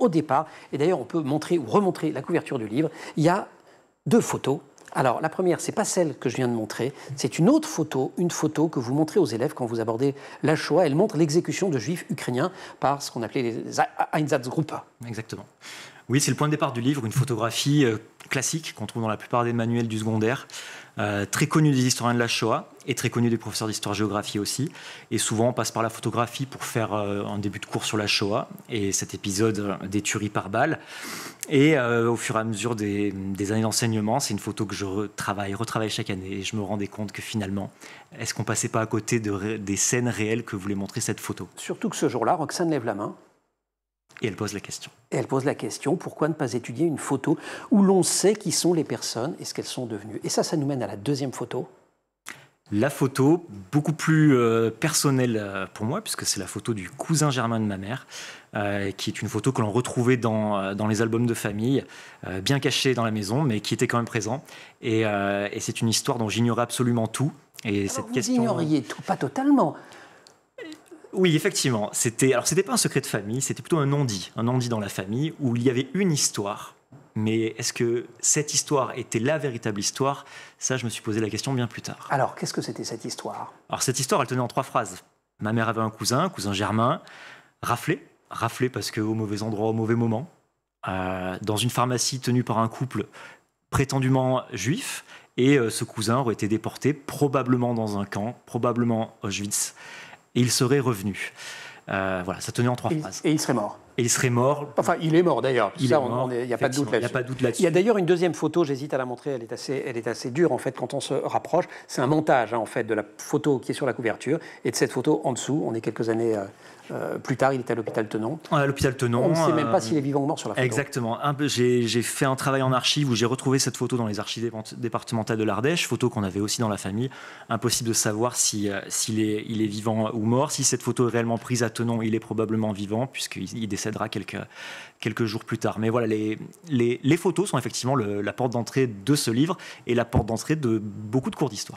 au départ. Et d'ailleurs, on peut montrer ou remontrer la couverture du livre. Il y a 2 photos. Alors, la première, ce n'est pas celle que je viens de montrer, c'est une autre photo, une photo que vous montrez aux élèves quand vous abordez la Shoah. Elle montre l'exécution de juifs ukrainiens par ce qu'on appelait les Einsatzgruppen. Exactement. Oui, c'est le point de départ du livre, une photographie classique qu'on trouve dans la plupart des manuels du secondaire, très connue des historiens de la Shoah et très connue des professeurs d'histoire-géographie aussi. Et souvent, on passe par la photographie pour faire un début de cours sur la Shoah et cet épisode des tueries par balles. Et au fur et à mesure des années d'enseignement, c'est une photo que je retravaille chaque année. Et je me rendais compte que finalement, est-ce qu'on passait pas à côté des scènes réelles que voulait montrer cette photo? Surtout que ce jour-là, Roxane lève la main. Et elle pose la question. Et elle pose la question, pourquoi ne pas étudier une photo où l'on sait qui sont les personnes et ce qu'elles sont devenues? Et ça nous mène à la deuxième photo. La photo, beaucoup plus personnelle pour moi, puisque c'est la photo du cousin germain de ma mère, qui est une photo que l'on retrouvait dans les albums de famille, bien cachée dans la maison, mais qui était quand même présent. Et c'est une histoire dont j'ignorais absolument tout. Et alors cette vous question... ignoriez tout, pas totalement. Oui, effectivement. C'était pas un secret de famille, c'était plutôt un non-dit dans la famille, où il y avait une histoire. Mais est-ce que cette histoire était la véritable histoire? Ça, je me suis posé la question bien plus tard. Alors, qu'est-ce que c'était cette histoire? Alors, cette histoire, elle tenait en 3 phrases. Ma mère avait un cousin germain, raflé parce qu'au mauvais endroit, au mauvais moment, dans une pharmacie tenue par un couple prétendument juif, et ce cousin aurait été déporté, probablement dans un camp, probablement Auschwitz, et il serait revenu. Voilà, ça tenait en 3 phrases. Et il serait mort. Et il serait mort. Enfin, il est mort d'ailleurs. Il n'y a pas de doute là-dessus. Il n'y a pas de doute là-dessus. Il y a d'ailleurs une deuxième photo, j'hésite à la montrer, elle est assez dure en fait quand on se rapproche. C'est un montage en fait de la photo qui est sur la couverture et de cette photo en dessous. On est quelques années plus tard, il est à l'hôpital Tenon. À l'hôpital Tenon. On ne sait même pas s'il est vivant ou mort sur la photo. Exactement. J'ai fait un travail en archive où j'ai retrouvé cette photo dans les archives départementales de l'Ardèche, photo qu'on avait aussi dans la famille. Impossible de savoir s'il est vivant ou mort. Si cette photo est réellement prise à Tenon, il est probablement vivant puisqu'il décédera quelques jours plus tard. Mais voilà, les photos sont effectivement la porte d'entrée de ce livre et la porte d'entrée de beaucoup de cours d'histoire.